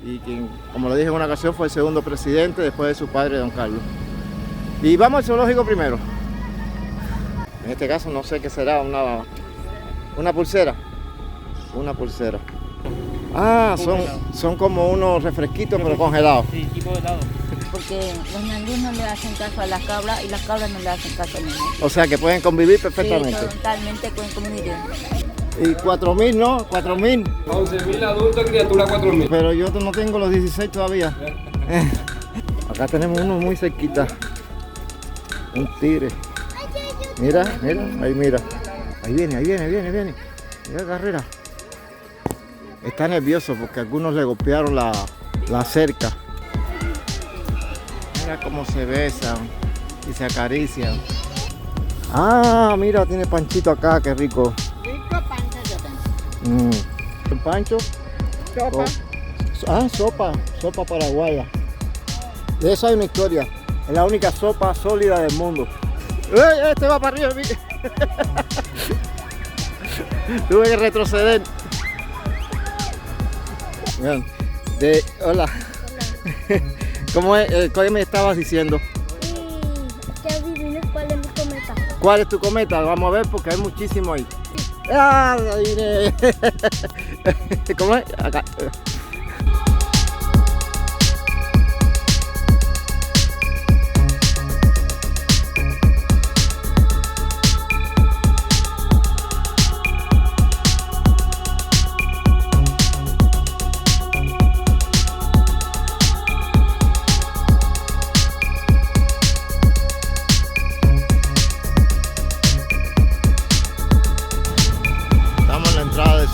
y quien, como lo dije en una ocasión, fue el segundo presidente después de su padre, don Carlos. Y vamos al zoológico primero. En este caso no sé qué será, una pulsera. Una pulsera. Ah, son como unos refresquitos pero congelados. Sí, tipo de helado. Porque los ñandús no le hacen caso a las cabras y las cabras no le hacen caso a los ñandús. O sea que pueden convivir perfectamente. Sí, totalmente pueden convivir. Y 4.000, ¿no? 4.000. 11.000 adultos, criatura 4.000. Pero yo no tengo los 16 todavía. Acá tenemos uno muy cerquita. Un tigre. Mira, mira, ahí mira. Ahí viene. Mira carrera. Está nervioso porque algunos le golpearon la cerca. Mira cómo se besan y se acarician. Ah, mira, tiene panchito acá, qué rico. Rico pancho yo tengo. ¿El pancho? Sopa. Sopa paraguaya. De eso hay una historia. Es la única sopa sólida del mundo. ¡Ey! Este va para arriba, mire. Tuve que retroceder. Bien. Hola. ¿Cómo es? ¿Qué me estabas diciendo? ¿Qué adivines cuál es mi cometa? ¿Cuál es tu cometa? Vamos a ver porque hay muchísimo ahí. ¡Ah! Adivine. ¿Cómo es? Acá.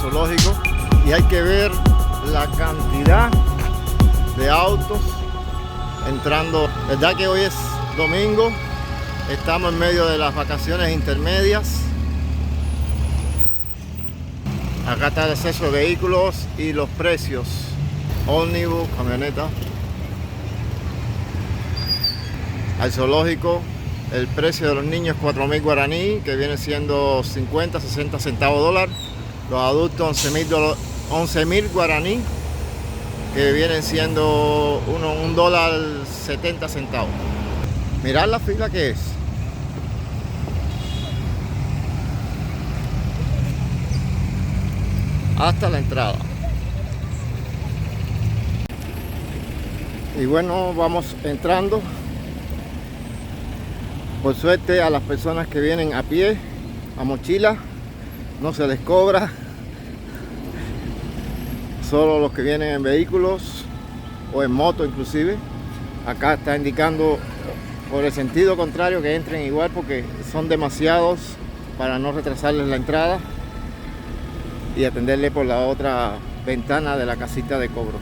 Zoológico y hay que ver la cantidad de autos entrando. Verdad que hoy es domingo, estamos en medio de las vacaciones intermedias. Acá está el exceso de vehículos y los precios: ómnibus, camioneta. Al zoológico el precio de los niños 4.000 guaraní, que viene siendo 50, 60 centavos dólar. Los adultos 11.000 guaraní, que vienen siendo $1.70. Mirad la fila que es. Hasta la entrada. Y bueno, vamos entrando. Por suerte a las personas que vienen a pie, a mochila, no se les cobra. Solo los que vienen en vehículos o en moto inclusive. Acá está indicando por el sentido contrario que entren igual porque son demasiados para no retrasarles la entrada y atenderle por la otra ventana de la casita de cobro.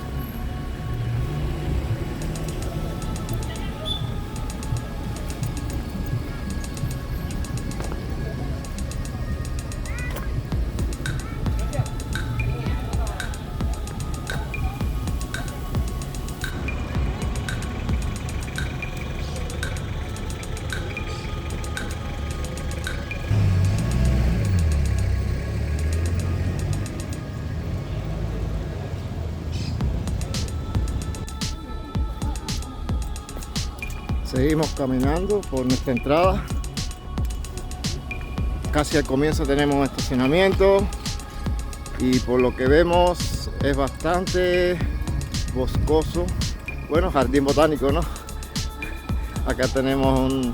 Seguimos caminando por nuestra entrada. Casi al comienzo tenemos estacionamiento y por lo que vemos es bastante boscoso. Bueno, jardín botánico, ¿no? Acá tenemos un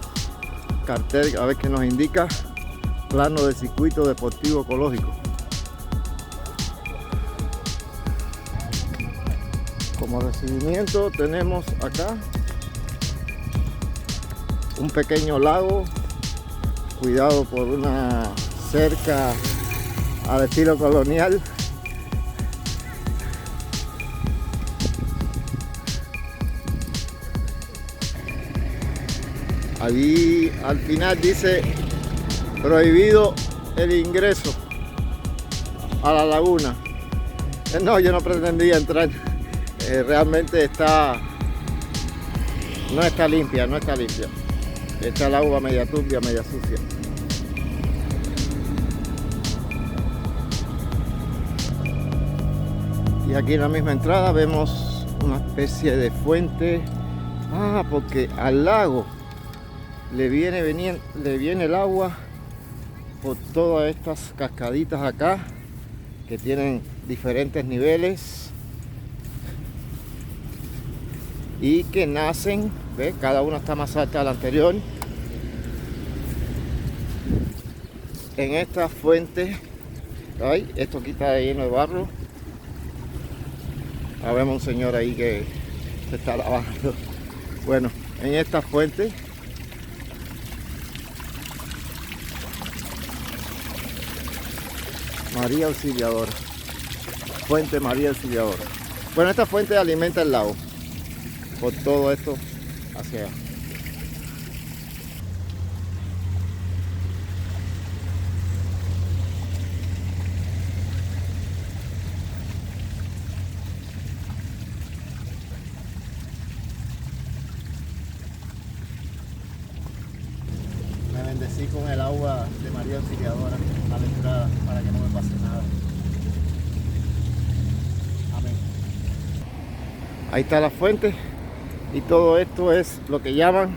cartel, a ver qué nos indica: plano de circuito deportivo ecológico. Como recibimiento tenemos acá un pequeño lago, cuidado por una cerca al estilo colonial. Allí al final dice prohibido el ingreso a la laguna. No, yo no pretendía entrar. Realmente no está limpia. Está el agua media turbia, media sucia. Y aquí en la misma entrada vemos una especie de fuente. Ah, porque al lago le viene el agua por todas estas cascaditas acá que tienen diferentes niveles y que nacen, ¿ves? Cada una está más alta de la anterior. En esta fuente, ay, esto aquí está lleno de barro. Ahora vemos un señor ahí que se está lavando. Bueno, en esta fuente María Auxiliadora, fuente María Auxiliadora. Bueno, esta fuente alimenta el lago por todo esto hacia allá. Me bendecí con el agua de María Auxiliadora a la entrada para que no me pase nada. Amén. Ahí está la fuente y todo esto es lo que llaman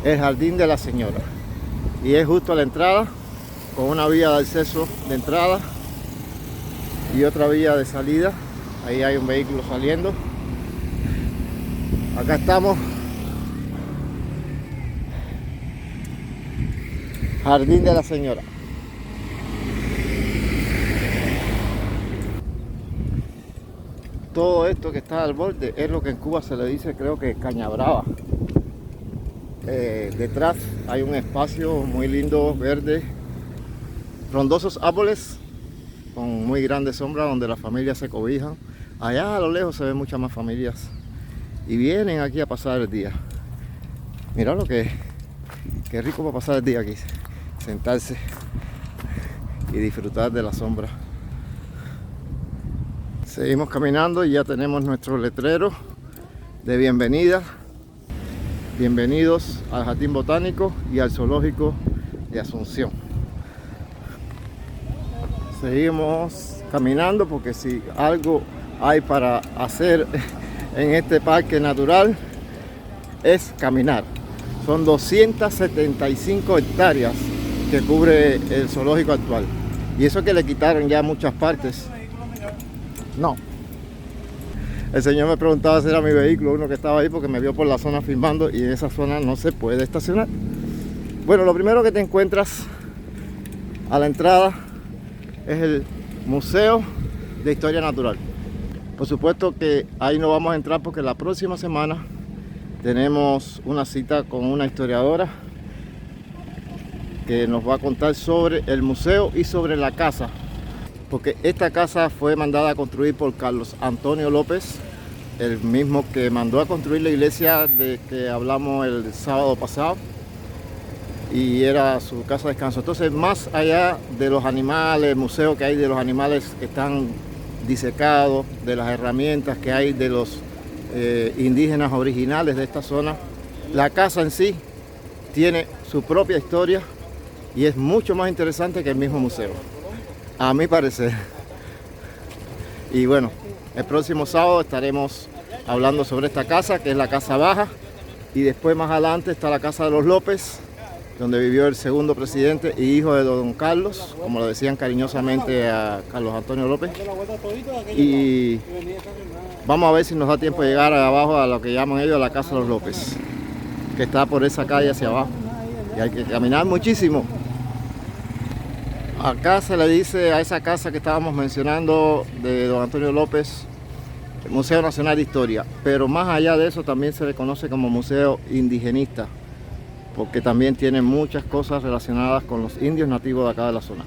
el Jardín de la Señora. Y es justo a la entrada, con una vía de acceso de entrada y otra vía de salida. Ahí hay un vehículo saliendo. Acá estamos. Jardín de la Señora. Todo esto que está al borde es lo que en Cuba se le dice, creo que caña brava. Detrás hay un espacio muy lindo, verde, frondosos árboles con muy grandes sombras donde las familias se cobijan. Allá a lo lejos se ven muchas más familias y vienen aquí a pasar el día. Mira lo que es, qué rico para pasar el día aquí, sentarse y disfrutar de la sombra. Seguimos caminando y ya tenemos nuestro letrero de bienvenida. Bienvenidos al Jardín Botánico y al Zoológico de Asunción. Seguimos caminando porque si algo hay para hacer en este parque natural es caminar. Son 275 hectáreas que cubre el zoológico actual. Y eso que le quitaron ya muchas partes. No. El señor me preguntaba si era mi vehículo, uno que estaba ahí, porque me vio por la zona filmando y en esa zona no se puede estacionar. Bueno, lo primero que te encuentras a la entrada es el Museo de Historia Natural. Por supuesto que ahí no vamos a entrar porque la próxima semana tenemos una cita con una historiadora que nos va a contar sobre el museo y sobre la casa, porque esta casa fue mandada a construir por Carlos Antonio López, el mismo que mandó a construir la iglesia de que hablamos el sábado pasado, y era su casa de descanso. Entonces, más allá de los animales, el museo que hay de los animales que están disecados, de las herramientas que hay de los indígenas originales de esta zona, la casa en sí tiene su propia historia y es mucho más interesante que el mismo museo, a mi parecer. Y bueno, el próximo sábado estaremos hablando sobre esta casa, que es la Casa Baja, y después más adelante está la Casa de los López, donde vivió el segundo presidente y hijo de don Carlos, como lo decían cariñosamente a Carlos Antonio López. Y vamos a ver si nos da tiempo de llegar abajo a lo que llaman ellos la Casa de los López, que está por esa calle hacia abajo, y hay que caminar muchísimo. Acá se le dice a esa casa que estábamos mencionando de don Antonio López, Museo Nacional de Historia, pero más allá de eso también se le conoce como Museo Indigenista, porque también tiene muchas cosas relacionadas con los indios nativos de acá de la zona.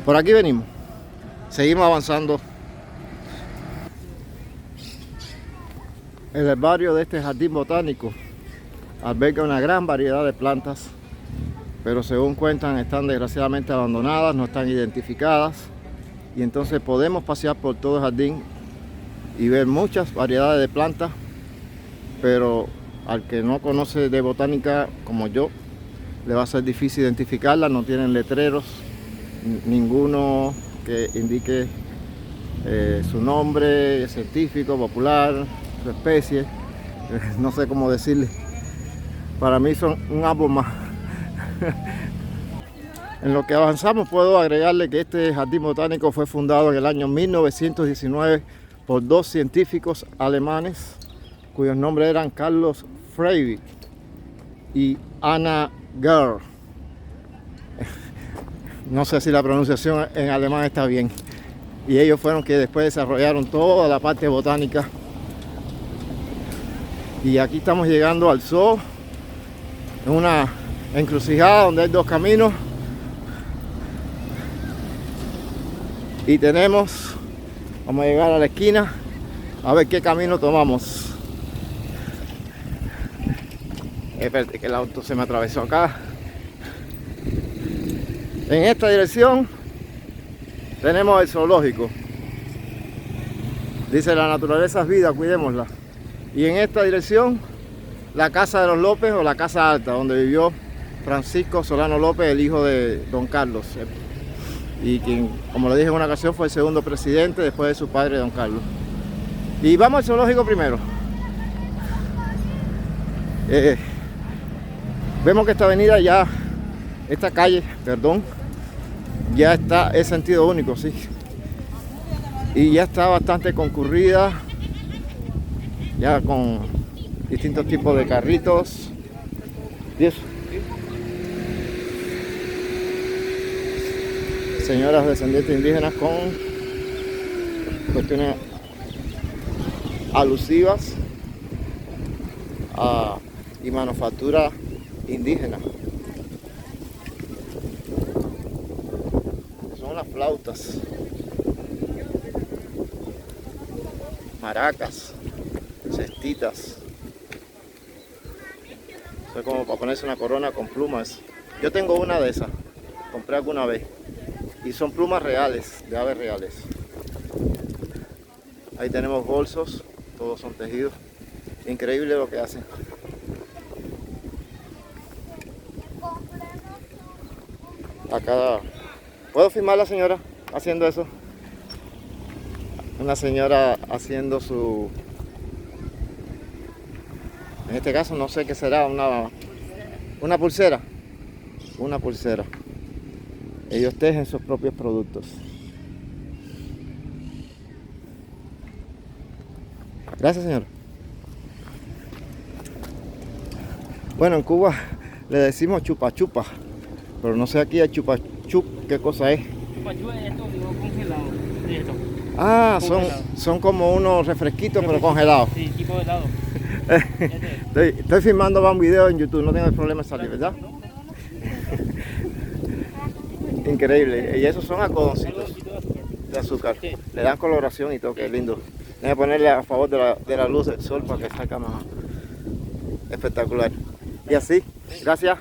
Por aquí venimos, seguimos avanzando. El herbario de este jardín botánico alberga una gran variedad de plantas, pero según cuentan están desgraciadamente abandonadas, no están identificadas, y entonces podemos pasear por todo el jardín y ver muchas variedades de plantas, pero al que no conoce de botánica como yo, le va a ser difícil identificarlas. No tienen letreros, ninguno que indique su nombre científico, popular, su especie, no sé cómo decirle. Para mí son un árbol más. En lo que avanzamos puedo agregarle que este jardín botánico fue fundado en el año 1919 por dos científicos alemanes cuyos nombres eran Carlos Freyvig y Anna Gerl. No sé si la pronunciación en alemán está bien. Y ellos fueron que después desarrollaron toda la parte botánica. Y aquí estamos llegando al zoo, en una encrucijada donde hay dos caminos. Y vamos a llegar a la esquina a ver qué camino tomamos. Espérate que el auto se me atravesó acá. En esta dirección tenemos el zoológico. Dice: la naturaleza es vida, cuidémosla. Y en esta dirección, la casa de los López, o la casa alta, donde vivió Francisco Solano López, el hijo de don Carlos. Y quien, como le dije en una ocasión, fue el segundo presidente después de su padre, don Carlos. Y vamos al zoológico primero. Vemos que esta calle, ya está, es sentido único, sí. Y ya está bastante concurrida, ya con distintos tipos de carritos. Y eso. Señoras descendientes indígenas con cuestiones alusivas y manufactura indígena. Son las flautas, maracas, cestitas. Eso es como para ponerse una corona con plumas. Yo tengo una de esas, compré alguna vez. Y son plumas reales, de aves reales. Ahí tenemos bolsos, todos son tejidos. Increíble lo que hacen. Acá, ¿puedo filmar a la señora haciendo eso? Una señora haciendo en este caso no sé qué será, una pulsera. Una pulsera. Ellos tejen sus propios productos. Gracias, señor. Bueno, en Cuba le decimos chupa chupa, pero no sé aquí a chupa chup qué cosa es. Chupa chupa es esto, digo, congelado. Esto. Ah, son como unos refresquitos pero congelados. Sí, tipo de helado. Estoy filmando para un video en YouTube, no tengo el problema de salir, ¿verdad? Increíble. Y esos son algodoncitos de azúcar. Sí. Le dan coloración y todo, qué lindo. Voy a ponerle a favor de la luz del sol para que salga más espectacular. Y así, gracias.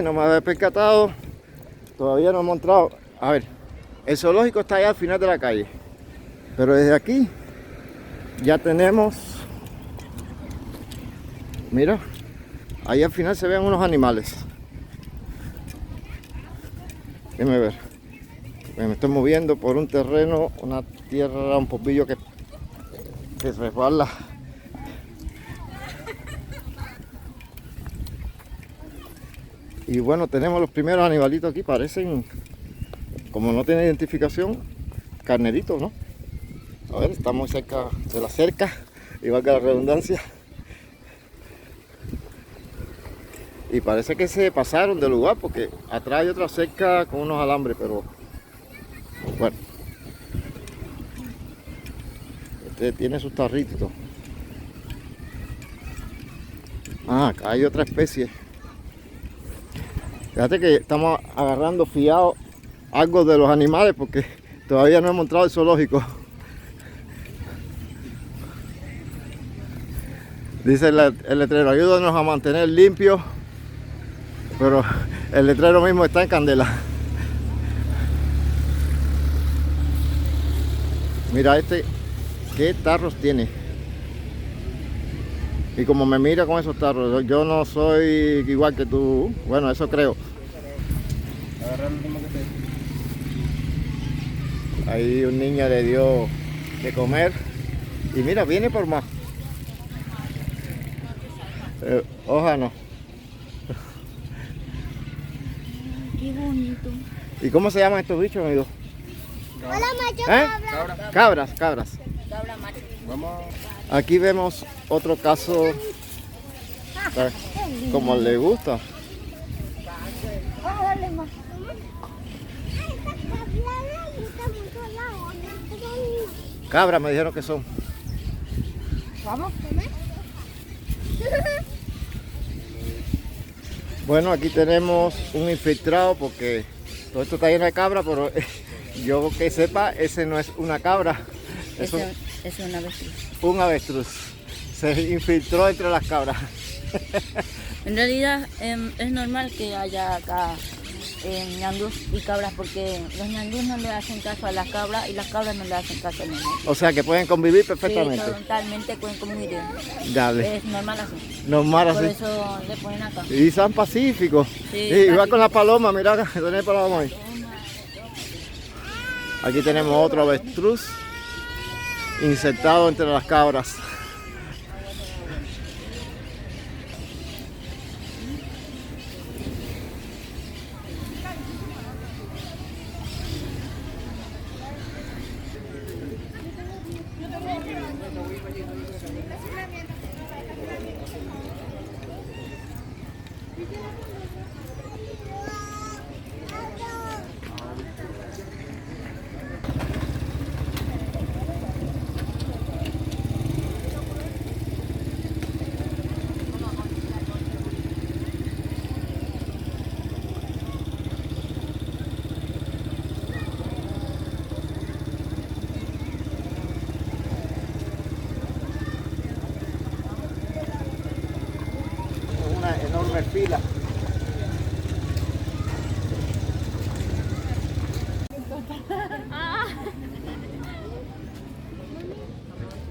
No me había percatado, todavía no hemos entrado. A ver, el zoológico está allá al final de la calle, pero desde aquí ya tenemos, mira, ahí al final se ven unos animales. Déjenme ver, me estoy moviendo por un terreno, una tierra, un poquillo que resbala. Y bueno, tenemos los primeros animalitos aquí, parecen, como no tienen identificación, carneritos, ¿no? A ver, estamos cerca de la cerca, igual que la redundancia. Y parece que se pasaron del lugar porque atrás hay otra cerca con unos alambres, pero bueno. Este tiene sus tarritos. Ah, acá hay otra especie. Fíjate que estamos agarrando fiado algo de los animales porque todavía no hemos entrado al zoológico. Dice el letrero: ayúdanos a mantener limpio, pero el letrero mismo está en candela. Mira qué tarros tiene. Y como me mira con esos tarros, yo no soy igual que tú, bueno, eso creo. Ahí un niño le dio de comer. Y mira, viene por más. Hoja no. Qué bonito. ¿Y cómo se llaman estos bichos, amigo? Hola, macho ¿Eh? cabra. Cabras. Cabra macho. Aquí vemos otro caso, como le gusta. Vamos a darle más. Esta cabra le gusta mucho el agua. Cabras me dijeron que son. Vamos a comer. Bueno, aquí tenemos un infiltrado porque todo esto está lleno de cabra, pero yo que sepa, ese no es una cabra, es Es una avestruz. un avestruz. Se infiltró entre las cabras. En realidad es normal que haya acá ñandús y cabras porque los ñandús no le hacen caso a las cabras y las cabras no le hacen caso a los ñandús. O sea que pueden convivir Sí, perfectamente. totalmente pueden convivir. Dale, Es normal así. normal Por así. eso le ponen acá. Y son pacíficos. Sí, Igual con la paloma, mira acá, ¿dónde hay paloma ahí? Aquí tenemos otro avestruz insertado entre las cabras. Una enorme fila.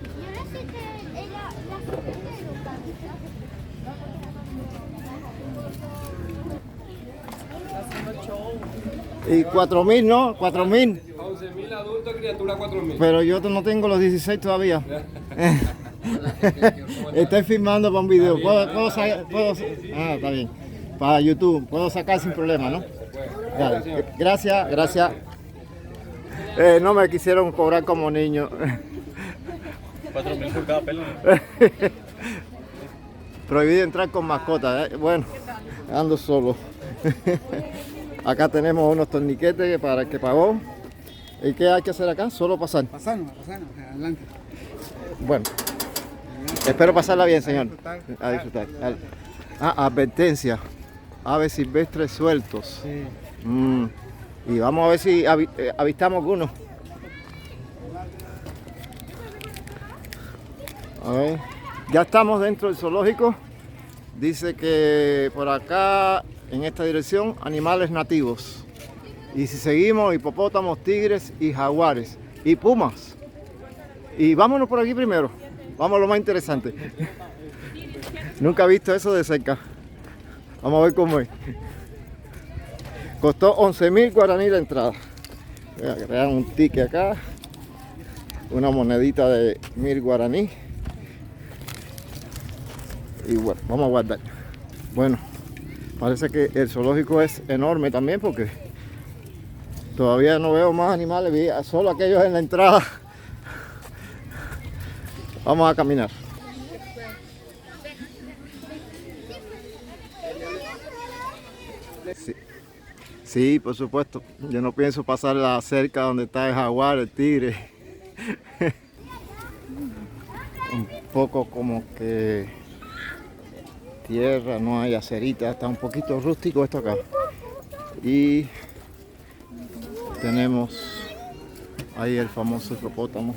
Y ahora sí que ella la siguiente loca. Y 4.000, ¿no? 4.000. 11.000 adultos, criatura 4.000. Pero yo no tengo los 16 todavía. Estoy filmando para un video. Ah, está bien. Para YouTube. Puedo sacar sin problema, ¿no? Dale. Gracias. No me quisieron cobrar como niño. 4.000 por cada pelo. Prohibido entrar con mascotas. Bueno, ando solo. Acá tenemos unos torniquetes para el que pagó. ¿Y qué hay que hacer acá? Solo pasar. Pasarnos, adelante. Bueno, espero pasarla bien, señor. A disfrutar. Dale. Ah, advertencia. Aves silvestres sueltos. Sí. Y vamos a ver si avistamos alguno. A ver. Ya estamos dentro del zoológico. Dice que por acá, en esta dirección, animales nativos. Y si seguimos, hipopótamos, tigres y jaguares. Y pumas. Y vámonos por aquí primero. Vamos a lo más interesante. Nunca he visto eso de cerca. Vamos a ver cómo es. Costó 11.000 guaraní la entrada. Voy a crear un ticket acá. Una monedita de 1.000 guaraní. Y bueno, vamos a guardar. Bueno, parece que el zoológico es enorme también porque todavía no veo más animales. Vi solo aquellos en la entrada. Vamos a caminar. Sí, por supuesto. Yo no pienso pasar la cerca donde está el jaguar, el tigre. Un poco como que tierra, no hay acerita, está un poquito rústico esto acá. Y tenemos ahí el famoso hipopótamo.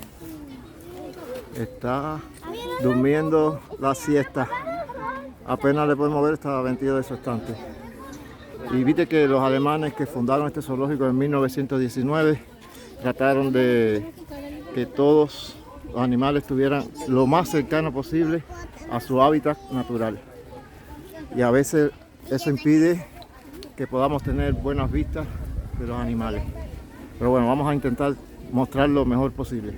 Está durmiendo la siesta. Apenas le podemos ver, está vestido de su estante. Y viste que los alemanes que fundaron este zoológico en 1919 trataron de que todos los animales estuvieran lo más cercano posible a su hábitat natural. Y a veces eso impide que podamos tener buenas vistas de los animales. Pero bueno, vamos a intentar mostrar lo mejor posible.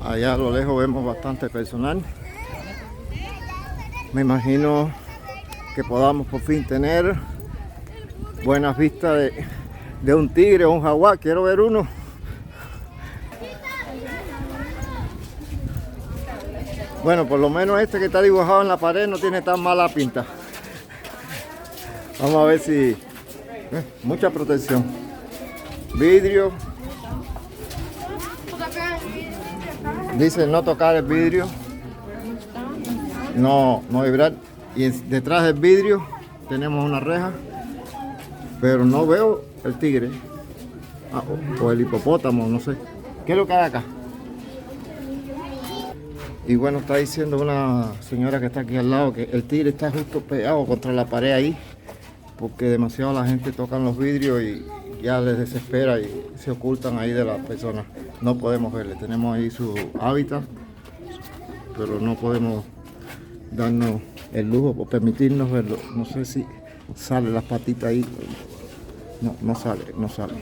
Allá a lo lejos vemos bastante personal. Me imagino que podamos por fin tener buenas vistas de un tigre o un jaguar. Quiero ver uno. Bueno, por lo menos este que está dibujado en la pared no tiene tan mala pinta. Vamos a ver si... mucha protección. Vidrio. Dice no tocar el vidrio. No vibrar. Y detrás del vidrio tenemos una reja. Pero no veo el tigre. O el hipopótamo, no sé. ¿Qué es lo que hay acá? Y bueno, está diciendo una señora que está aquí al lado que el tigre está justo pegado contra la pared ahí, porque demasiado la gente toca los vidrios y ya les desespera y se ocultan ahí de las personas. No podemos verle, tenemos ahí su hábitat, pero no podemos darnos el lujo por permitirnos verlo. No sé si sale las patitas ahí. No sale.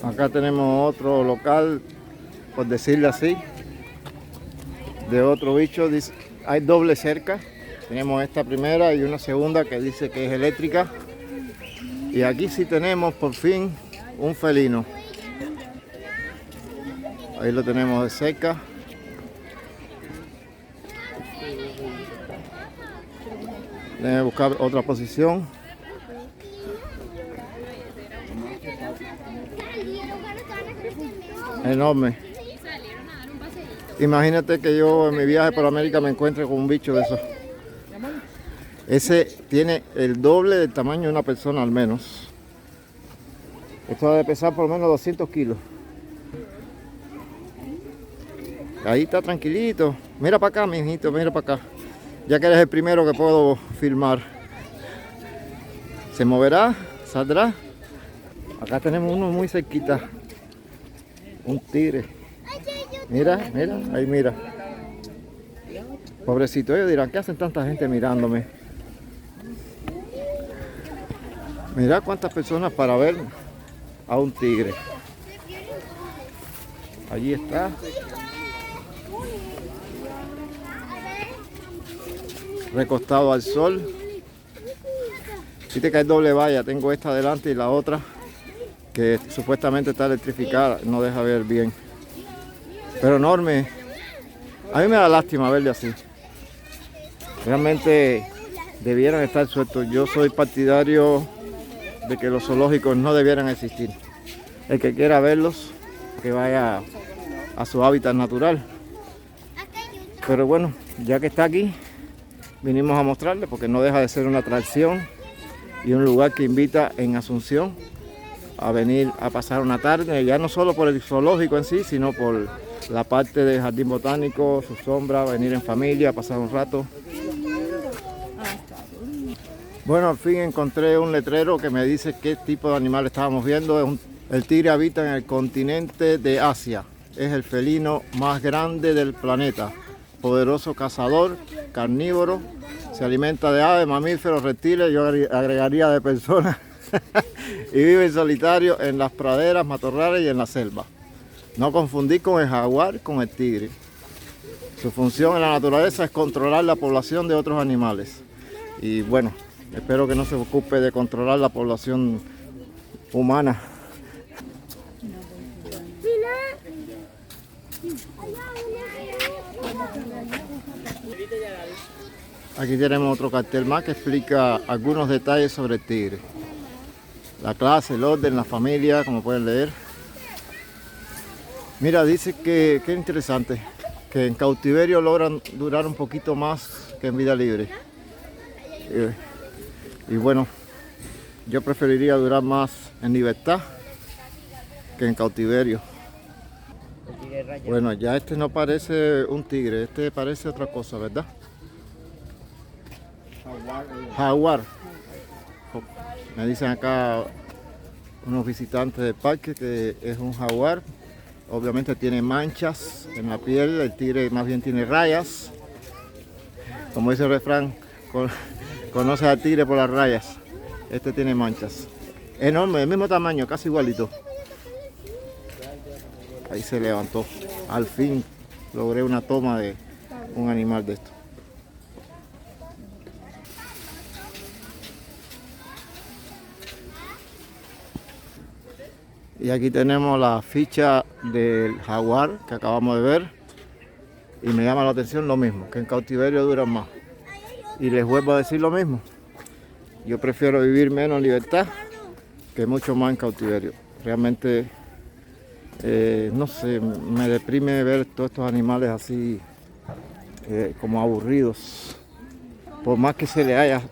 Acá tenemos otro local, por decirlo así, de otro bicho. Dice, hay doble cerca. Tenemos esta primera y una segunda que dice que es eléctrica. Y aquí sí tenemos por fin un felino. Ahí lo tenemos de cerca. Déjenme buscar otra posición. Enorme. Imagínate que yo en mi viaje por América me encuentre con un bicho de esos. Ese tiene el doble del tamaño de una persona al menos. Esto debe pesar por lo menos 200 kilos. Ahí está tranquilito. Mira para acá, mijito, mira para acá. Ya que eres el primero que puedo filmar. ¿Se moverá? ¿Saldrá? Acá tenemos uno muy cerquita. Un tigre. Mira, ahí mira. Pobrecito, ellos dirán, ¿qué hacen tanta gente mirándome? Mira cuántas personas para ver a un tigre. Allí está. Recostado al sol. Viste que hay doble valla. Tengo esta adelante y la otra que supuestamente está electrificada. No deja ver bien. Pero enorme. A mí me da lástima verle así. Realmente debieran estar sueltos. Yo soy partidario de que los zoológicos no debieran existir. El que quiera verlos, que vaya a su hábitat natural. Pero bueno, ya que está aquí, vinimos a mostrarle porque no deja de ser una atracción y un lugar que invita en Asunción a venir a pasar una tarde, ya no solo por el zoológico en sí, sino por la parte del jardín botánico, su sombra, venir en familia, pasar un rato. Bueno, al fin encontré un letrero que me dice qué tipo de animal estábamos viendo. El tigre habita en el continente de Asia. Es el felino más grande del planeta. Poderoso cazador, carnívoro, se alimenta de aves, mamíferos, reptiles, yo agregaría de personas. Y vive en solitario en las praderas, matorrales y en la selva. No confundir con el jaguar, con el tigre. Su función en la naturaleza es controlar la población de otros animales. Y bueno, espero que no se ocupe de controlar la población humana. Aquí tenemos otro cartel más que explica algunos detalles sobre el tigre. La clase, el orden, la familia, como pueden leer. Mira, dice que es interesante, que en cautiverio logran durar un poquito más que en vida libre. Y bueno, yo preferiría durar más en libertad que en cautiverio. Bueno, ya este no parece un tigre, este parece otra cosa, ¿verdad? Jaguar. Me dicen acá unos visitantes del parque que es un jaguar. Obviamente tiene manchas en la piel, el tigre más bien tiene rayas. Como dice el refrán, conoces al tigre por las rayas. Este tiene manchas. Enorme, del mismo tamaño, casi igualito. Ahí se levantó. Al fin logré una toma de un animal de esto. Y aquí tenemos la ficha del jaguar que acabamos de ver. Y me llama la atención lo mismo, que en cautiverio duran más. Y les vuelvo a decir lo mismo. Yo prefiero vivir menos en libertad que mucho más en cautiverio. Realmente, no sé, me deprime ver todos estos animales así como aburridos. Por más que se le haya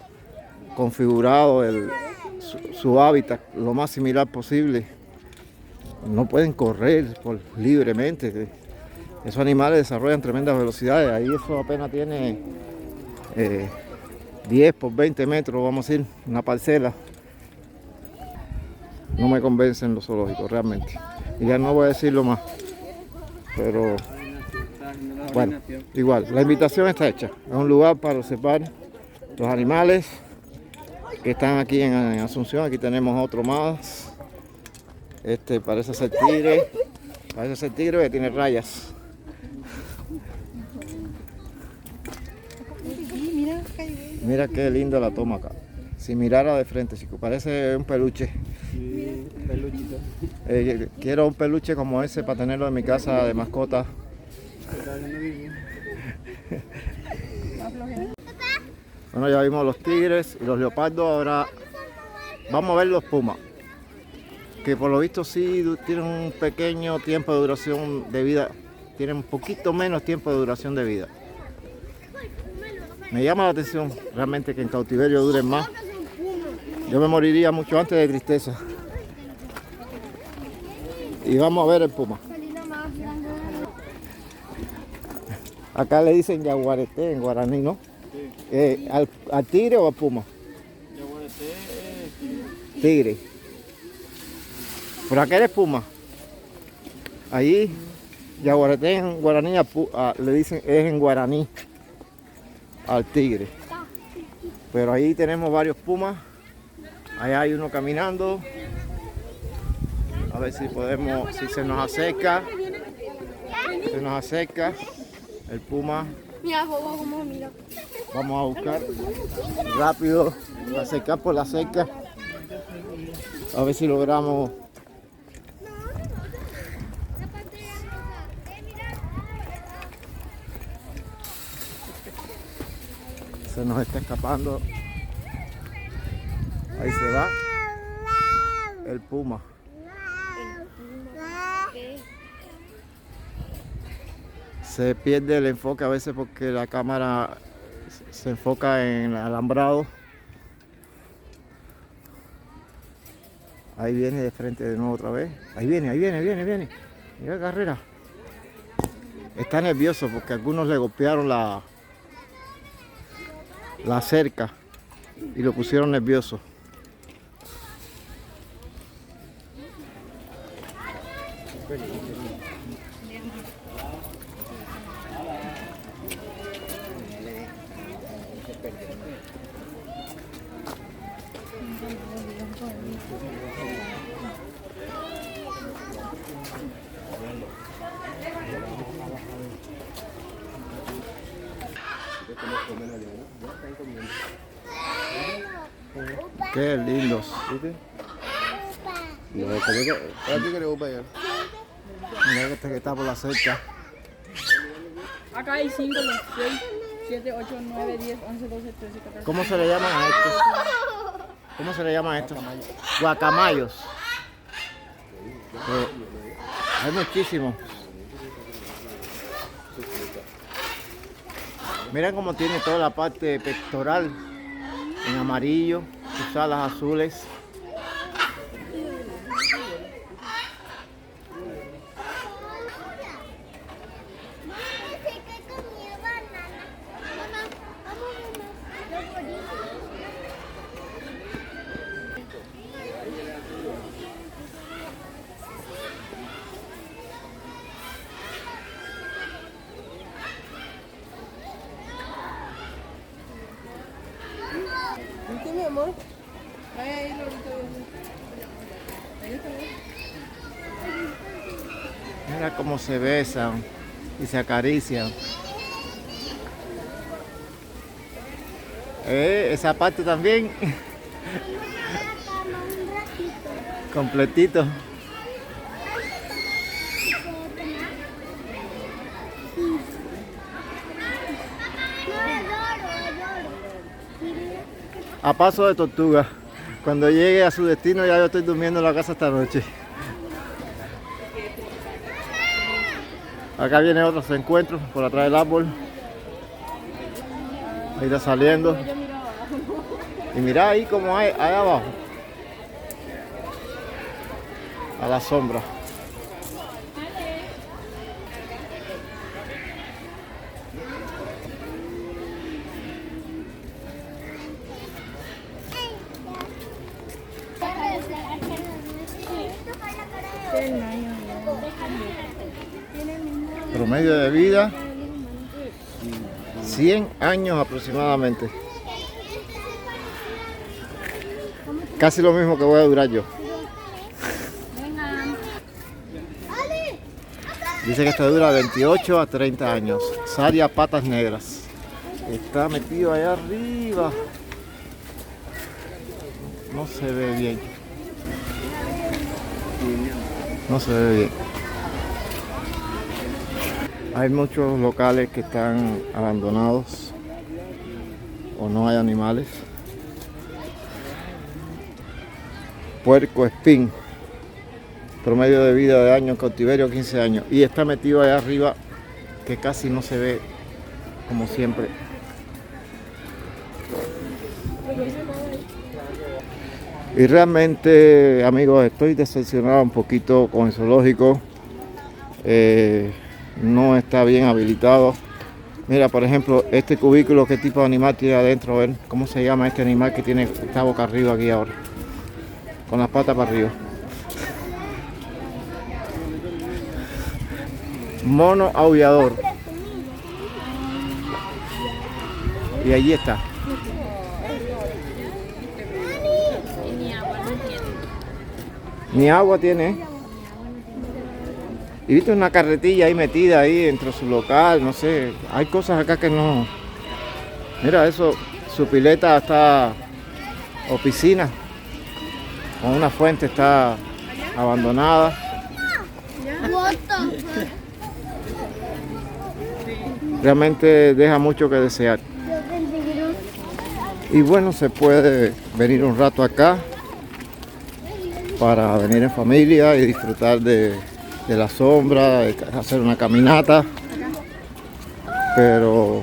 configurado su hábitat lo más similar posible, no pueden correr libremente. Esos animales desarrollan tremendas velocidades. Ahí eso apenas tiene 10 por 20 metros, vamos a decir, una parcela. No me convencen los zoológicos realmente. Y ya no voy a decirlo más. Pero bueno, igual, la invitación está hecha. Es un lugar para observar los animales que están aquí en Asunción. Aquí tenemos otro más. Este parece ser tigre. Parece ser tigre que tiene rayas. Mira qué linda la toma acá. Si mirara de frente, chico, parece un peluche. Sí, peluchito. Quiero un peluche como ese para tenerlo en mi casa de mascota. Bueno, ya vimos los tigres y los leopardos. Ahora vamos a ver los pumas, que por lo visto sí tienen un pequeño tiempo de duración de vida. Tienen un poquito menos tiempo de duración de vida. Me llama la atención realmente que en cautiverio duren más. Yo me moriría mucho antes de tristeza. Y vamos a ver el puma. Acá le dicen yaguareté en guaraní, ¿no? Sí. ¿Al tigre o al puma? Yaguareté es Tigre. ¿Por acá eres puma? Allí, yaguareté en guaraní, le dicen es en guaraní al tigre. Pero ahí tenemos varios pumas. Allá hay uno caminando. A ver si podemos, si se nos acerca. Se nos acerca el puma. Mira, bobo, como mira. Vamos a buscar rápido, acercar por la cerca. A ver si logramos. Se nos está escapando. Ahí se va el puma. Se pierde el enfoque a veces porque la cámara se enfoca en el alambrado. Ahí viene de frente de nuevo otra vez. Ahí viene. Mira carrera. Está nervioso porque algunos le golpearon la cerca y lo pusieron nervioso. Qué lindos. Mira este que está por la cerca. Acá hay 5, 6, 7, 8, 9, 10, 11, 12, 13, 14. ¿Cómo se le llaman a estos? ¿Cómo se le llaman a estos? Guacamayos. Hay muchísimos. Miren cómo tiene toda la parte pectoral en amarillo, sus alas azules. ¿Viste, mi amor? Ahí, Lorito. Ahí está bien. Mira cómo se besan y se acarician. Esa parte también. Completito. A paso de tortuga. Cuando llegue a su destino ya yo estoy durmiendo en la casa esta noche. Acá viene otro encuentro por atrás del árbol. Ahí está saliendo. Y mira ahí como hay ahí abajo. A la sombra. Promedio de vida 100 años aproximadamente. Casi lo mismo que voy a durar yo. Dice que esto dura 28 a 30 años. Saria patas negras. Está metido allá arriba. No se ve bien. No se ve bien. Hay muchos locales que están abandonados o no hay animales. Puerco espín, promedio de vida de año en cautiverio 15 años, y está metido allá arriba que casi no se ve como siempre. Y realmente, amigos, estoy decepcionado un poquito con el zoológico. No está bien habilitado. Mira, por ejemplo, este cubículo, ¿qué tipo de animal tiene adentro? A ver, ¿cómo se llama este animal que tiene esta boca arriba aquí ahora? Con las patas para arriba. Mono aullador. Y allí está. Ni agua tiene. Y viste una carretilla ahí metida ahí dentro de su local, no sé, hay cosas acá que no. Mira eso, su pileta está, o piscina, con una fuente está abandonada. Realmente deja mucho que desear. Y bueno, se puede venir un rato acá para venir en familia y disfrutar de la sombra, de hacer una caminata, pero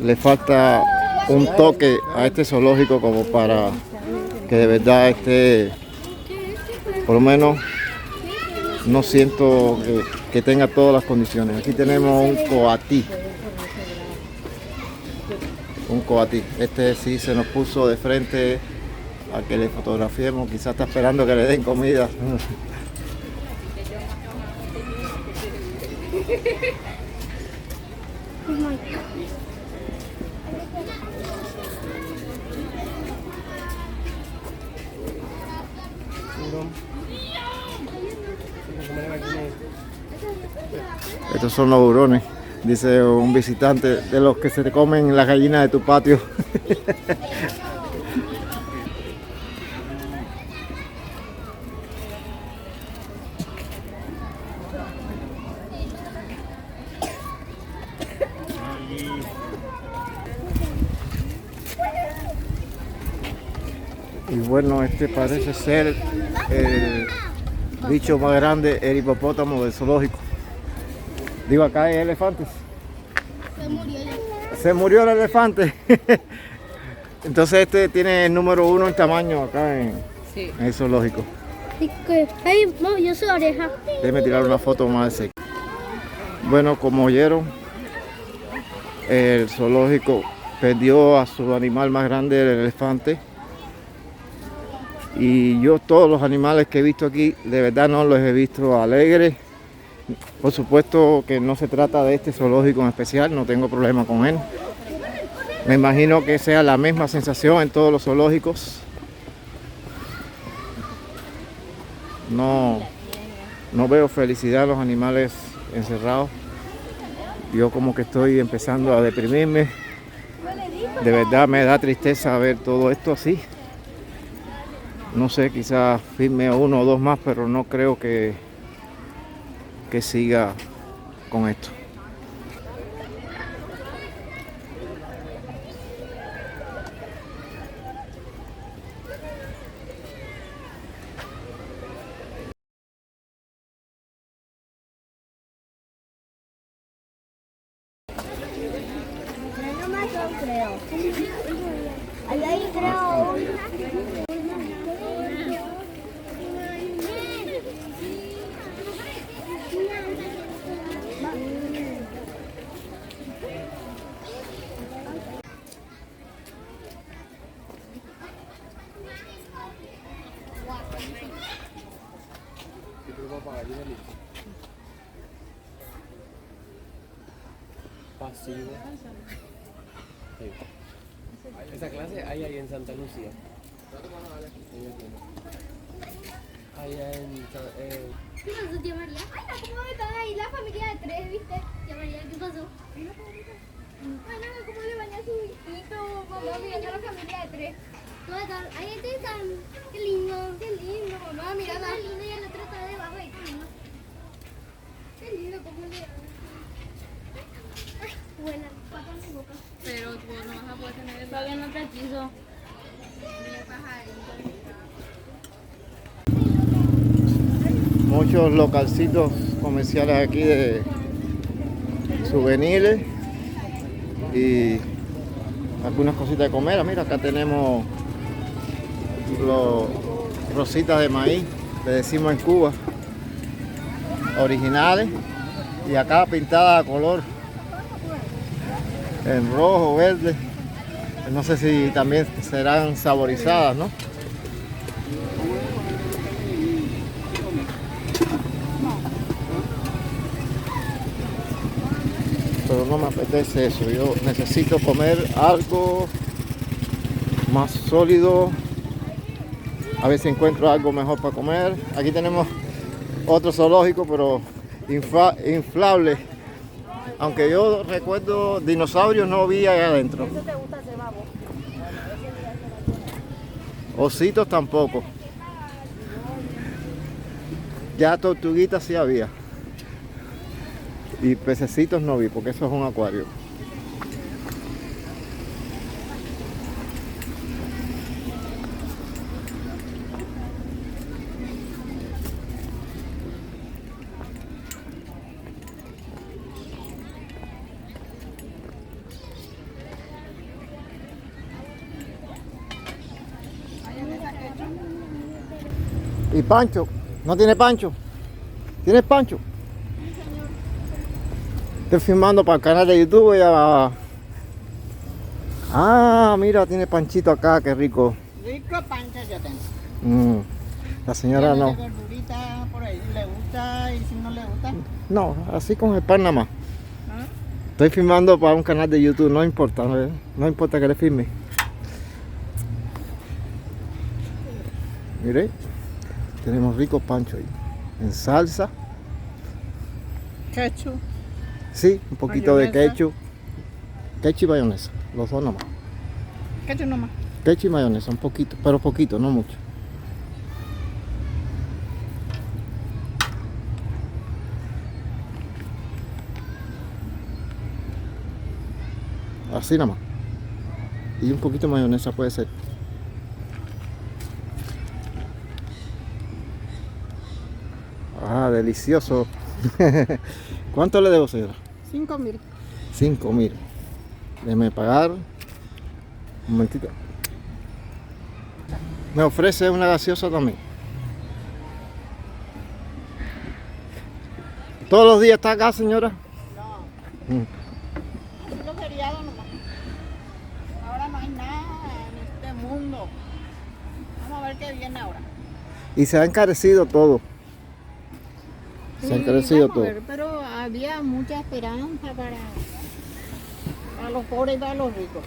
le falta un toque a este zoológico como para que de verdad esté, por lo menos no siento que tenga todas las condiciones. Aquí tenemos un coatí. Un coatí. Este sí se nos puso de frente a que le fotografiemos, quizás está esperando que le den comida. Estos son los hurones, dice un visitante, de los que se te comen las gallinas de tu patio. Y bueno, este parece ser el bicho más grande, el hipopótamo del zoológico. Digo, acá hay elefantes. Se murió el elefante. Entonces este tiene el número 1 en tamaño acá en el zoológico. Ay, no, yo soy oreja. Déjeme tirar una foto más de cerca. Bueno, como oyeron, el zoológico perdió a su animal más grande, el elefante. Y yo todos los animales que he visto aquí, de verdad no los he visto alegres. Por supuesto que no se trata de este zoológico en especial, no tengo problema con él. Me imagino que sea la misma sensación en todos los zoológicos. No veo felicidad en los animales encerrados. Yo como que estoy empezando a deprimirme. De verdad me da tristeza ver todo esto así. No sé, quizás firme uno o dos más, pero no creo que siga con esto. No más son, creo. Ahí creo. Pasivo. Sí. Esa clase hay ahí en Santa Lucía. Allá ¿Qué pasó, tía María? Ay, ¿cómo están ahí la familia de tres, viste? Tía María, ¿qué pasó? Ay, no, ¿cómo le baña a su hijito? Mamá, mirando a la familia de tres. ¿Cómo están? Ahí están. Qué lindo, mamá, mira. Qué lindo, y el otro está debajo ahí. Qué lindo, ¿cómo le dan? Ay, buena, pata en mi boca. Pero tú no vas a poder tener eso. Todavía no te quiso. Muchos localcitos comerciales aquí de souvenirs y algunas cositas de comer. Mira, acá tenemos los rositas de maíz, le decimos en Cuba, originales, y acá pintada a color, en rojo, verde. No sé si también serán saborizadas, ¿no? Pero no me apetece eso. Yo necesito comer algo más sólido. A ver si encuentro algo mejor para comer. Aquí tenemos otro zoológico, pero inflable. Aunque yo recuerdo dinosaurios, no vi allá adentro. Ositos tampoco. Ya tortuguitas sí había. Y pececitos no vi, porque eso es un acuario. ¿Y Pancho? ¿No tiene Pancho? ¿Tienes Pancho? Estoy filmando para el canal de YouTube. Ya. Ah, mira, tiene Panchito acá, qué rico. Rico pancha yo tengo. La señora no. Verdurita por ahí, ¿le gusta? Y si no le gusta, No, así con el pan nada más. Estoy filmando para un canal de YouTube, no importa, no importa que le filme. Mire, tenemos ricos panchos ahí. En salsa. ketchup, Sí, un poquito de Mayonesa. ketchup. Ketchup y mayonesa, los dos nomás. ketchup nomás. Ketchup y mayonesa, un poquito, pero poquito, no mucho. Así nada más. Y un poquito de mayonesa puede ser. Ah, delicioso. ¿Cuánto le debo, señora? 5.000. 5.000. Déjeme pagar. Un momentito. Me ofrece una gaseosa también. ¿Todos los días está acá, señora? No. Los feriados nomás. Ahora no hay nada en este mundo. Vamos a ver qué viene ahora. Y se ha encarecido todo. Se ha encarecido vamos a todo. ver, pero había mucha esperanza para los pobres y para los ricos.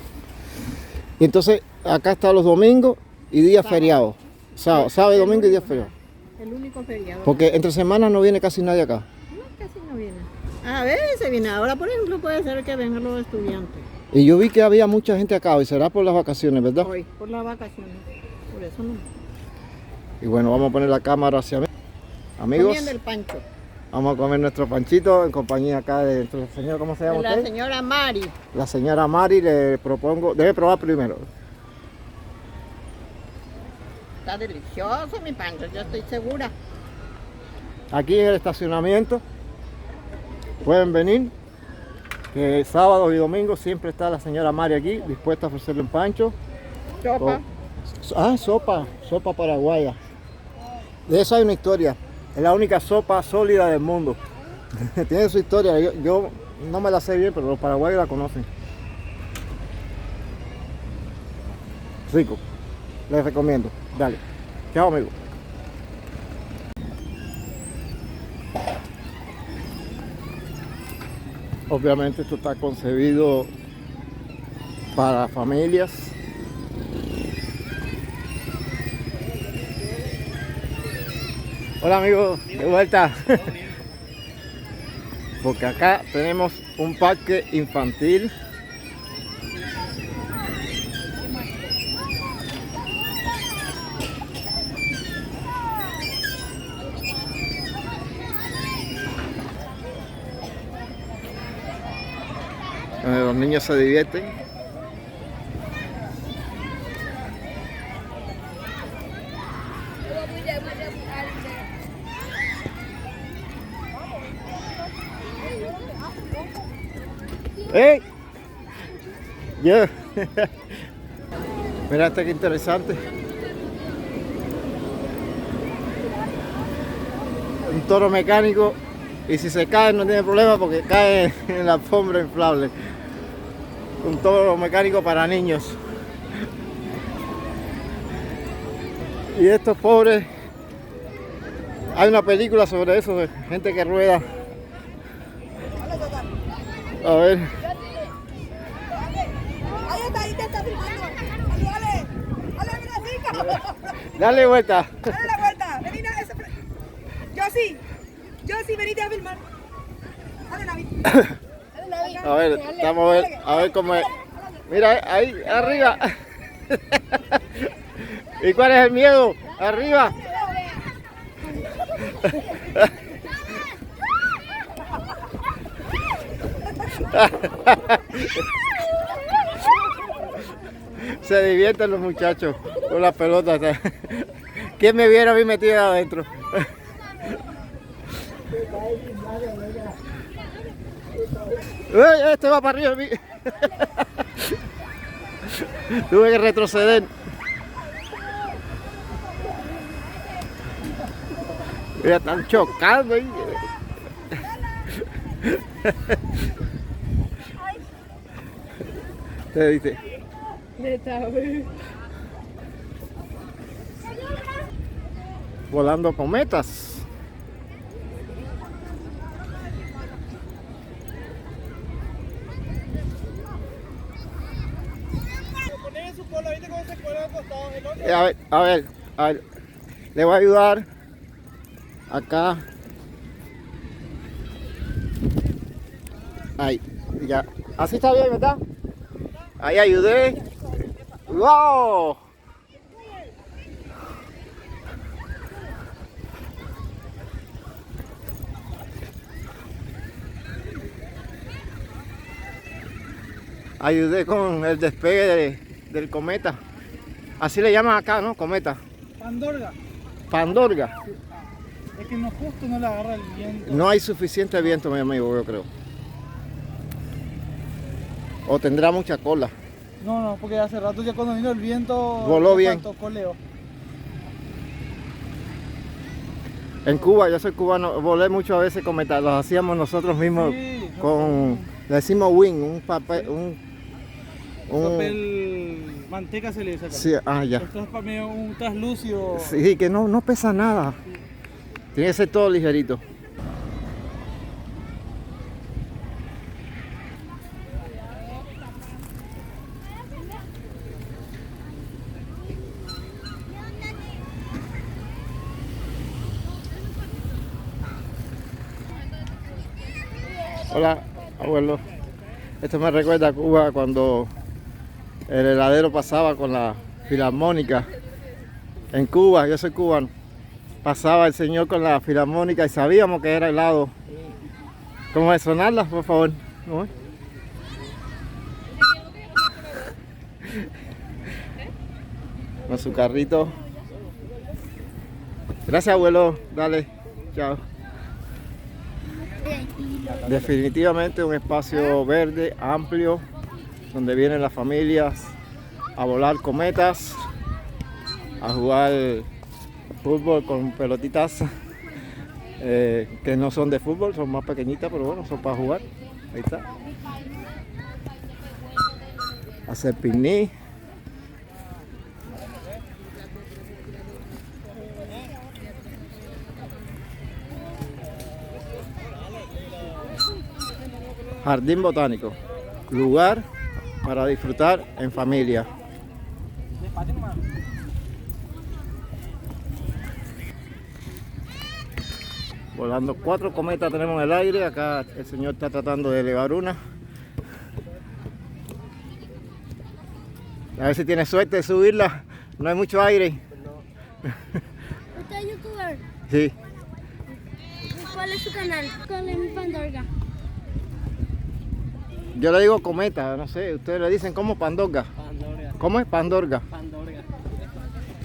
Y entonces acá está los domingos y días feriados. Sábado y domingo y días feriados. El único feriado. Porque entre semanas no viene casi nadie acá. No, casi no viene. A veces viene. Ahora, por ejemplo, puede ser que vengan los estudiantes. Y yo vi que había mucha gente acá hoy, será por las vacaciones, ¿verdad? Hoy, por las vacaciones. Por eso no. Y bueno, vamos a poner la cámara hacia mí. Amigos, Comiendo el pancho. vamos a comer nuestro panchito en compañía acá de nuestra señora, ¿cómo se llama La usted? señora Mari. La señora Mari, le propongo, debe probar primero. Está delicioso mi pancho, yo estoy segura. Aquí en el estacionamiento pueden venir, que sábado y domingo siempre está la señora Mari aquí, dispuesta a ofrecerle un pancho. Sopa. Sopa paraguaya. De eso hay una historia. Es la única sopa sólida del mundo. Tiene su historia. Yo no me la sé bien, pero los paraguayos la conocen. Rico. Les recomiendo. Dale. Chao, amigo. Obviamente esto está concebido para familias. Hola amigos, de vuelta. Porque acá tenemos un parque infantil. Donde los niños se divierten. ¡Hey! Yeah. Mira este que interesante. Un toro mecánico y si se cae no tiene problema porque cae en la alfombra inflable. Un toro mecánico para niños. Y estos pobres, hay una película sobre eso, de gente que rueda. A ver. Ahí te está filmando. Dale, mira, Dale vuelta. dale la vuelta. Vení, yo sí, venite a filmar. Dale, Navi. A ver, estamos a ver cómo es. Mira, ahí, arriba. ¿Y cuál es el miedo? Arriba. Se divierten los muchachos con las pelotas. ¿Quién me viera a mí metido adentro? ¡Ey, este va para arriba de mí! Tuve que retroceder. Mira, están chocando ahí. ¿Te dice? Volando cometas. A ver, le voy a ayudar acá. Ahí, ya. Así está bien, ¿verdad? Ahí ayudé. ¡Wow! Ayudé con el despegue del cometa. Así le llaman acá, ¿no? Cometa. Pandorga. Pandorga. Es que no justo no le agarra el viento. No hay suficiente viento, mi amigo, yo creo. O tendrá mucha cola. No, porque hace rato ya cuando vino el viento... Voló le bien. faltó coleo. En Cuba, yo soy cubano, volé muchas veces cometas, los hacíamos nosotros mismos Sí, con, le decimos wing, un papel, Papel manteca se le dice acá. sí, ya. Esto es para mí un traslúcido. Sí, que no pesa nada. Tiene que ser todo ligerito. Hola, abuelo. Esto me recuerda a Cuba cuando el heladero pasaba con la filarmónica. En Cuba, yo soy cubano. Pasaba el señor con la filarmónica y sabíamos que era helado. ¿Cómo es? Sonarla, por favor. ¿Cómo es? Con su carrito. Gracias, abuelo. Dale. Chao. Definitivamente un espacio verde, amplio, donde vienen las familias a volar cometas, a jugar fútbol con pelotitas que no son de fútbol, son más pequeñitas, pero bueno, son para jugar. Ahí está. Hacer picnic. Jardín botánico, lugar para disfrutar en familia. Volando 4 cometas tenemos en el aire. Acá el señor está tratando de elevar una. A ver si tiene suerte de subirla. No hay mucho aire. ¿Usted es youtuber? Sí. ¿Cuál es su canal? ¿Cuál es mi Pandorga? Yo le digo cometa, no sé. Ustedes le dicen como pandorga. Pandorga. ¿Cómo es? Pandorga. Pandorga.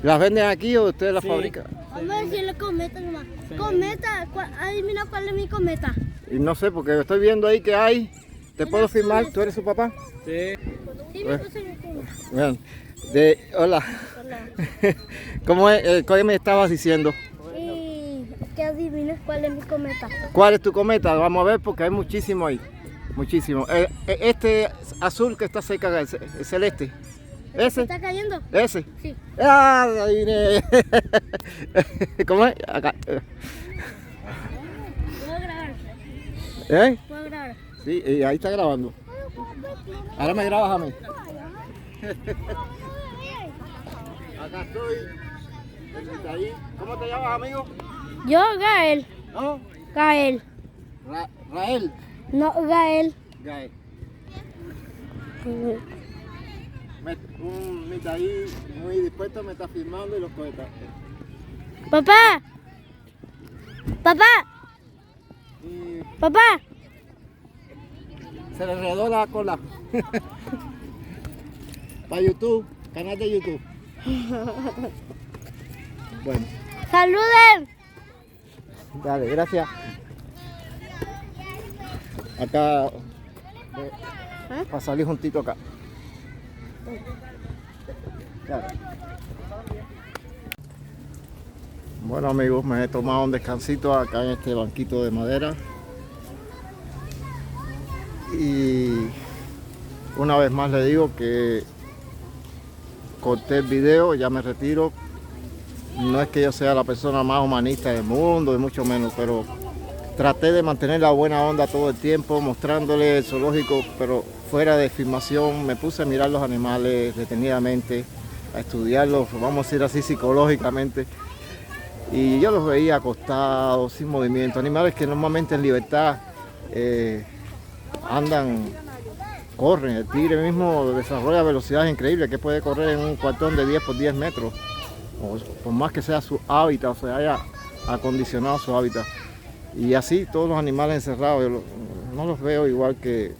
¿Las venden aquí o ustedes las Sí. fabrican? Vamos a decirle cometa nomás. Cometa, adivina cuál es mi cometa. Y no sé, porque estoy viendo ahí que hay. ¿Te puedo filmar? ¿Tú eres su papá? Sí. Sí, me puse YouTube. Bien. Hola. ¿Cómo es? ¿Qué me estabas diciendo? Y que adivines cuál es mi cometa. ¿Cuál es tu cometa? Vamos a ver porque hay muchísimo ahí. Muchísimo. Este azul que está cerca, el celeste. ¿Ese? ¿Está cayendo? ¿Ese? Sí. ¡Ah! Adiviné. ¿Cómo es? Acá. Puedo grabar. ¿Eh? Puedo grabar. Sí, y ahí está grabando. Ahora me grabas a mí. Acá estoy. Ahí. ¿Cómo te llamas, amigo? Yo, Gael. ¿No? Gael. Rael. No, Gael. Gael. Un ahí muy dispuesto me está filmando y los cohetas. Papá. Papá. Y Papá. se le enredó la cola. Para YouTube, canal de YouTube. Bueno, Saluden. dale, gracias. Acá, para salir juntito acá. Claro. Bueno amigos, me he tomado un descansito acá en este banquito de madera. Y una vez más le digo que corté el video, ya me retiro. No es que yo sea la persona más humanista del mundo, y mucho menos, pero traté de mantener la buena onda todo el tiempo, mostrándole el zoológico, pero fuera de filmación. Me puse a mirar los animales detenidamente, a estudiarlos, vamos a decir así, psicológicamente. Y yo los veía acostados, sin movimiento, animales que normalmente en libertad andan, corren. El tigre mismo desarrolla velocidades increíbles, que puede correr en un cuartón de 10 por 10 metros, o por más que sea su hábitat, o sea, haya acondicionado su hábitat. Y así todos los animales encerrados, yo no los veo igual que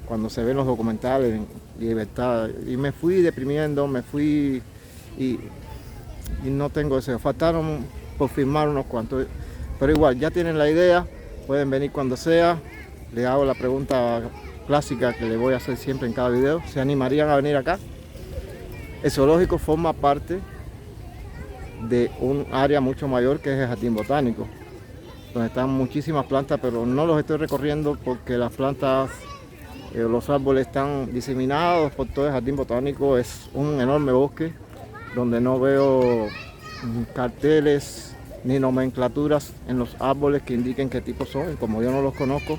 cuando se ven los documentales en libertad. Y me fui deprimiendo, me fui y no tengo deseo. Faltaron por firmar unos cuantos, pero igual ya tienen la idea, pueden venir cuando sea. Les hago la pregunta clásica que le voy a hacer siempre en cada video: ¿se animarían a venir acá? El zoológico forma parte de un área mucho mayor que es el jardín botánico, donde están muchísimas plantas, pero no los estoy recorriendo porque las plantas, los árboles están diseminados por todo el jardín botánico. Es un enorme bosque donde no veo carteles ni nomenclaturas en los árboles que indiquen qué tipo son. Y como yo no los conozco,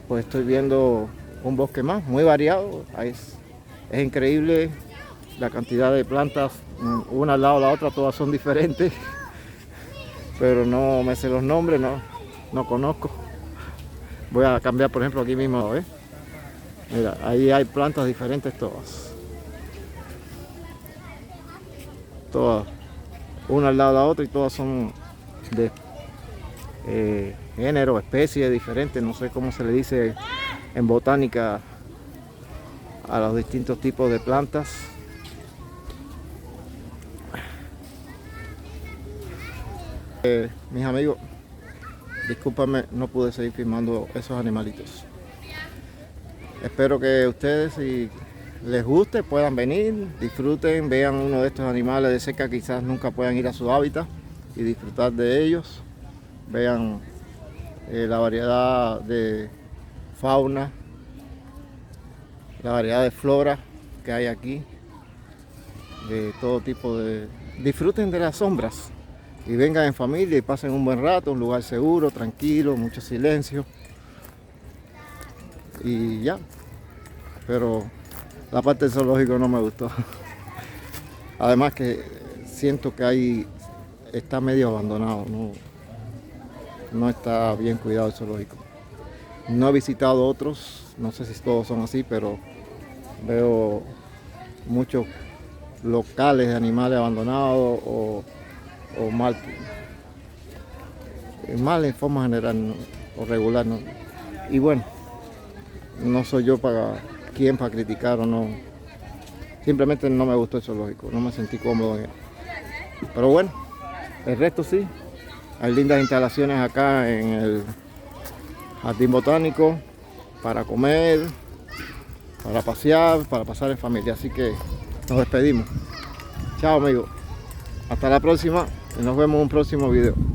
pues estoy viendo un bosque más, muy variado. Es increíble la cantidad de plantas, una al lado de la otra, todas son diferentes, pero no me sé los nombres, no conozco. Voy a cambiar, por ejemplo, aquí mismo, ¿ves? Mira, ahí hay plantas diferentes todas. Todas, una al lado de la otra y todas son de género, especies diferentes, no sé cómo se le dice en botánica a los distintos tipos de plantas. Mis amigos, discúlpame, no pude seguir filmando esos animalitos. Espero que ustedes, si les guste, puedan venir, disfruten, vean uno de estos animales de cerca, quizás nunca puedan ir a su hábitat y disfrutar de ellos. Vean la variedad de fauna, la variedad de flora que hay aquí, de todo tipo de... Disfruten de las sombras y vengan en familia y pasen un buen rato, un lugar seguro, tranquilo, mucho silencio. Y ya, pero la parte del zoológico no me gustó. Además que siento que ahí está medio abandonado, no está bien cuidado el zoológico. No he visitado otros, no sé si todos son así, pero veo muchos locales de animales abandonados o mal en forma general, ¿no? O regular, ¿no? Y bueno, no soy yo para criticar o no. Simplemente no me gustó el zoológico, no me sentí cómodo en él. Pero bueno, el resto sí. Hay lindas instalaciones acá en el Jardín Botánico para comer, para pasear, para pasar en familia. Así que nos despedimos. Chao amigos. Hasta la próxima y nos vemos en un próximo video.